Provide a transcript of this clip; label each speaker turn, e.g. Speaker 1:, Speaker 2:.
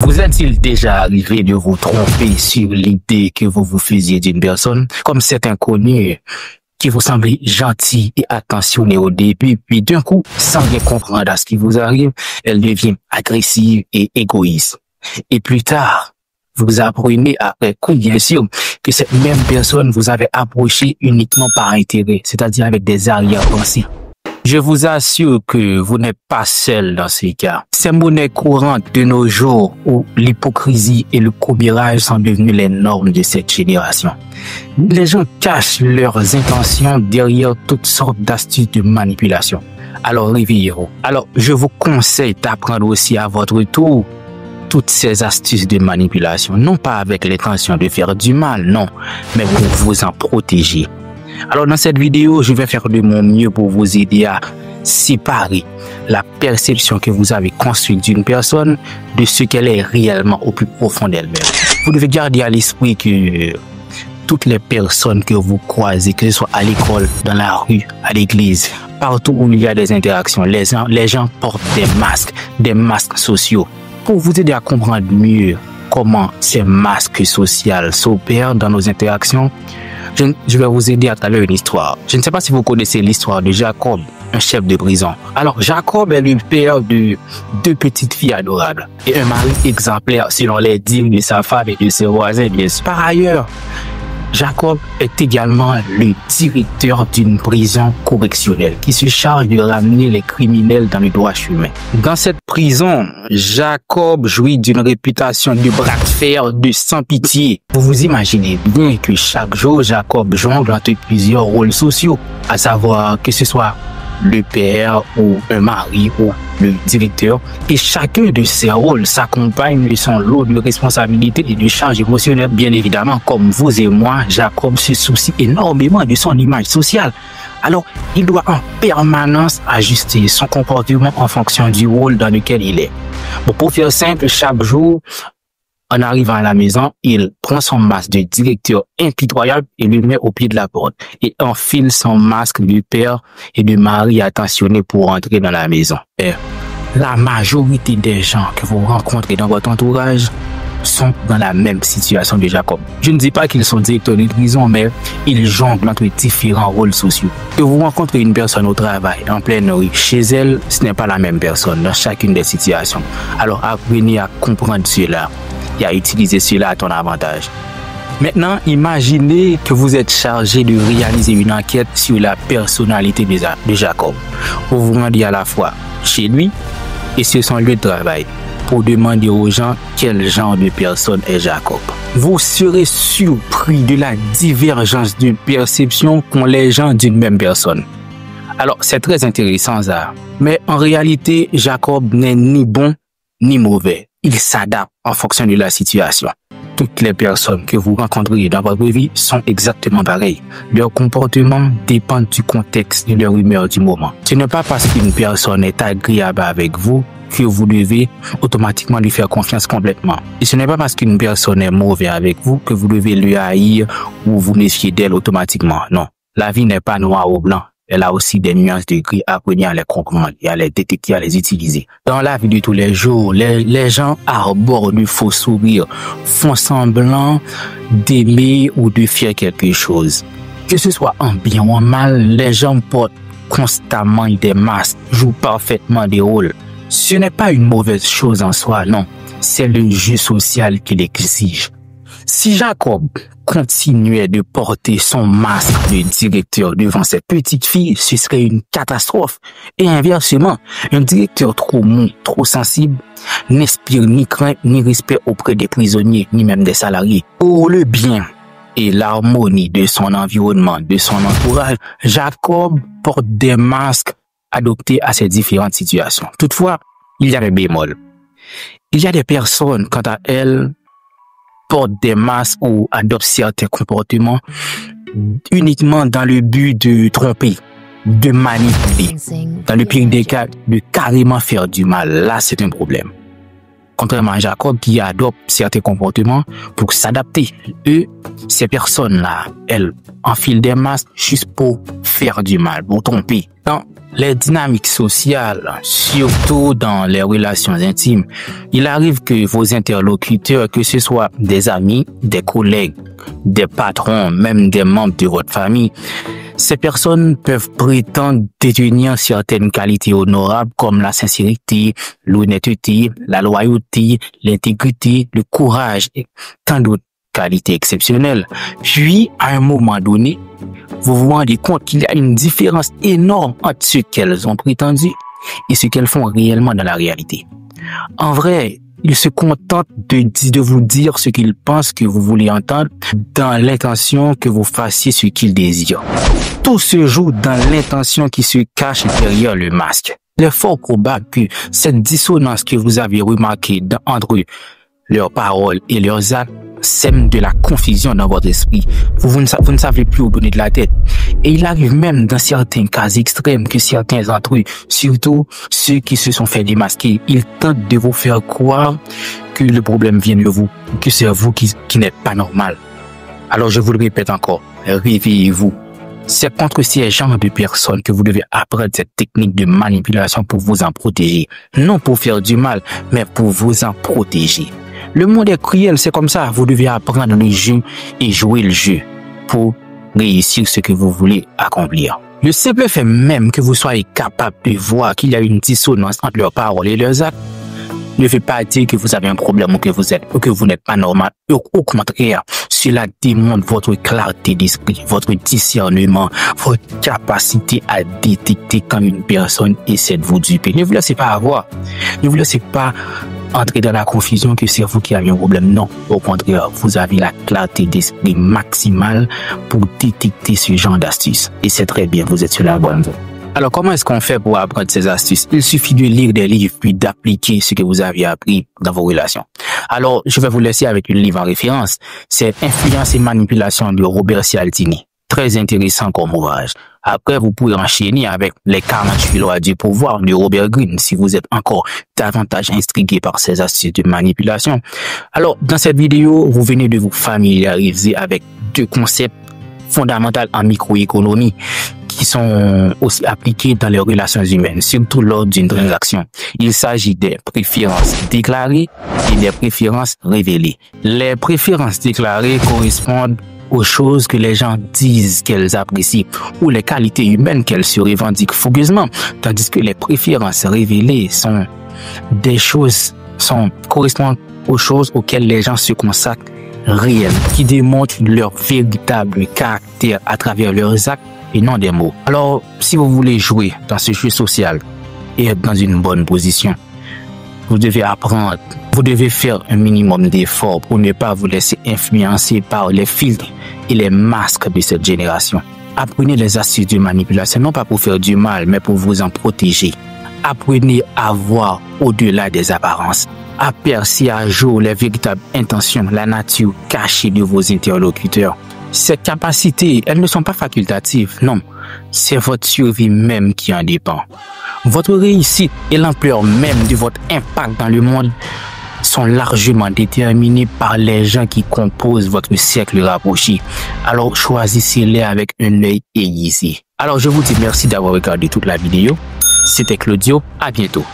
Speaker 1: Vous est-il déjà arrivé de vous tromper sur l'idée que vous vous faisiez d'une personne, comme cet inconnu qui vous semblait gentil et attentionné au début, puis d'un coup, sans bien comprendre à ce qui vous arrive, elle devient agressive et égoïste. Et plus tard, vous apprenez après coup, bien sûr, que cette même personne vous avait approché uniquement par intérêt, c'est-à-dire avec des arrière-pensées. Je vous assure que vous n'êtes pas seul dans ces cas. C'est monnaie courante de nos jours où l'hypocrisie et le commérage sont devenus les normes de cette génération. Les gens cachent leurs intentions derrière toutes sortes d'astuces de manipulation. Alors réveillez-vous. Alors je vous conseille d'apprendre aussi à votre tour toutes ces astuces de manipulation, non pas avec l'intention de faire du mal, non, mais pour vous en protéger. Alors dans cette vidéo, je vais faire de mon mieux pour vous aider à séparer la perception que vous avez construite d'une personne de ce qu'elle est réellement au plus profond d'elle-même. Vous devez garder à l'esprit que toutes les personnes que vous croisez, que ce soit à l'école, dans la rue, à l'église, partout où il y a des interactions, les gens portent des masques sociaux. Pour vous aider à comprendre mieux comment ces masques sociaux s'opèrent dans nos interactions, je vais vous aider à travers une histoire. Je ne sais pas si vous connaissez l'histoire de Jacob, un chef de prison. Alors, Jacob est le père de deux petites filles adorables et un mari exemplaire selon les dires de sa femme et de ses voisins, bien sûr. Par ailleurs, Jacob est également le directeur d'une prison correctionnelle qui se charge de ramener les criminels dans le droit chemin. Dans cette prison, Jacob jouit d'une réputation de bras de fer de sans pitié. Vous vous imaginez bien que chaque jour, Jacob jongle entre plusieurs rôles sociaux, à savoir que ce soit le père ou un mari ou le directeur, et chacun de ces rôles s'accompagne de son lot de responsabilités et de charges émotionnelles. Bien évidemment, comme vous et moi, Jacob se soucie énormément de son image sociale. Alors, il doit en permanence ajuster son comportement en fonction du rôle dans lequel il est. Bon, pour faire simple, chaque jour, en arrivant à la maison, il prend son masque de directeur impitoyable et le met au pied de la porte et enfile son masque de père et de mari attentionné pour entrer dans la maison. Et la majorité des gens que vous rencontrez dans votre entourage sont dans la même situation de Jacob. Je ne dis pas qu'ils sont directeurs de prison, mais ils jonglent entre différents rôles sociaux. Que vous rencontrez une personne au travail, en pleine rue, chez elle, ce n'est pas la même personne dans chacune des situations. Alors apprenez à comprendre cela et à utiliser cela à ton avantage. Maintenant, imaginez que vous êtes chargé de réaliser une enquête sur la personnalité de Jacob. Vous vous rendez à la fois chez lui et sur son lieu de travail pour demander aux gens quel genre de personne est Jacob. Vous serez surpris de la divergence de perception qu'ont les gens d'une même personne. Alors, c'est très intéressant ça. Mais en réalité, Jacob n'est ni bon ni mauvais. Il s'adapte en fonction de la situation. Toutes les personnes que vous rencontrez dans votre vie sont exactement pareilles. Leur comportement dépend du contexte et de leur humeur du moment. Ce n'est pas parce qu'une personne est agréable avec vous que vous devez automatiquement lui faire confiance complètement. Et ce n'est pas parce qu'une personne est mauvaise avec vous que vous devez lui haïr ou vous méfier d'elle automatiquement. Non, la vie n'est pas noir ou blanc. Elle a aussi des nuances de gris. Apprenez à les comprendre et à les détecter, à les utiliser. Dans la vie de tous les jours, les gens arborent de faux sourires, font semblant d'aimer ou de faire quelque chose. Que ce soit en bien ou en mal, les gens portent constamment des masques, jouent parfaitement des rôles. Ce n'est pas une mauvaise chose en soi, non. C'est le jeu social qui l'exige. Si Jacob continuait de porter son masque de directeur devant cette petite fille, ce serait une catastrophe. Et inversement, un directeur trop mou, trop sensible, n'inspire ni crainte ni respect auprès des prisonniers, ni même des salariés. Pour le bien et l'harmonie de son environnement, de son entourage, Jacob porte des masques adoptés à ces différentes situations. Toutefois, il y a des bémols. Il y a des personnes, quant à elles, portent des masques ou adoptent certains comportements uniquement dans le but de tromper, de manipuler. Dans le pire des cas, de carrément faire du mal. Là, c'est un problème. Contrairement à Jacob qui adopte certains comportements pour s'adapter. Ces personnes-là, elles enfilent des masques juste pour faire du mal, pour tromper. les dynamiques sociales, surtout dans les relations intimes, il arrive que vos interlocuteurs, que ce soit des amis, des collègues, des patrons, même des membres de votre famille, ces personnes peuvent prétendre détenir certaines qualités honorables comme la sincérité, l'honnêteté, la loyauté, l'intégrité, le courage et tant d'autres qualités exceptionnelles. Puis, à un moment donné, vous vous rendez compte qu'il y a une différence énorme entre ce qu'elles ont prétendu et ce qu'elles font réellement dans la réalité. En vrai, ils se contentent de vous dire ce qu'ils pensent que vous voulez entendre dans l'intention que vous fassiez ce qu'ils désirent. Tout se joue dans l'intention qui se cache derrière le masque. Il est fort probable que cette dissonance que vous avez remarquée entre leurs paroles et leurs actes sème de la confusion dans votre esprit. Vous ne savez plus où donner de la tête. Et il arrive même dans certains cas extrêmes que certains d'entre eux, surtout ceux qui se sont fait démasquer, ils tentent de vous faire croire que le problème vient de vous, que c'est vous qui n'êtes pas normal. Alors je vous le répète encore, réveillez-vous. C'est contre ces genres de personnes que vous devez apprendre cette technique de manipulation pour vous en protéger. Non pour faire du mal, mais pour vous en protéger. Le monde est cruel, c'est comme ça. Vous devez apprendre le jeu et jouer le jeu pour réussir ce que vous voulez accomplir. Le simple fait même que vous soyez capable de voir qu'il y a une dissonance entre leurs paroles et leurs actes ne veut pas dire que vous avez un problème ou que vous n'êtes pas normal. Au contraire, cela démontre votre clarté d'esprit, votre discernement, votre capacité à détecter quand une personne essaie de vous duper. Ne vous laissez pas avoir. Ne vous laissez pas entrer dans la confusion que c'est vous qui avez un problème. Non, au contraire, vous avez la clarté d'esprit maximale pour détecter ce genre d'astuces. Et c'est très bien, vous êtes sur la bonne voie. Alors, comment est-ce qu'on fait pour apprendre ces astuces? Il suffit de lire des livres puis d'appliquer ce que vous avez appris dans vos relations. Alors, je vais vous laisser avec un livre en référence. C'est Influence et manipulation de Robert Cialdini. Très intéressant comme ouvrage. Après, vous pouvez enchaîner avec Les 48 lois du pouvoir de Robert Greene si vous êtes encore davantage intrigué par ces astuces de manipulation. Alors, dans cette vidéo, vous venez de vous familiariser avec deux concepts fondamentaux en microéconomie qui sont aussi appliqués dans les relations humaines, surtout lors d'une transaction. Il s'agit des préférences déclarées et des préférences révélées. Les préférences déclarées correspondent aux choses que les gens disent qu'elles apprécient ou les qualités humaines qu'elles se revendiquent fougueusement, tandis que les préférences révélées correspondent aux choses auxquelles les gens se consacrent réellement, qui démontrent leur véritable caractère à travers leurs actes et non des mots. Alors, si vous voulez jouer dans ce jeu social et être dans une bonne position, vous devez apprendre, vous devez faire un minimum d'efforts pour ne pas vous laisser influencer par les filtres et les masques de cette génération. Apprenez les astuces de manipulation, non pas pour faire du mal, mais pour vous en protéger. Apprenez à voir au-delà des apparences, à percer à jour les véritables intentions, la nature cachée de vos interlocuteurs. Ces capacités, elles ne sont pas facultatives, non. C'est votre survie même qui en dépend. Votre réussite et l'ampleur même de votre impact dans le monde sont largement déterminés par les gens qui composent votre cercle rapproché. Alors choisissez-les avec un œil aiguisé. Alors je vous dis merci d'avoir regardé toute la vidéo. C'était Claudio, à bientôt.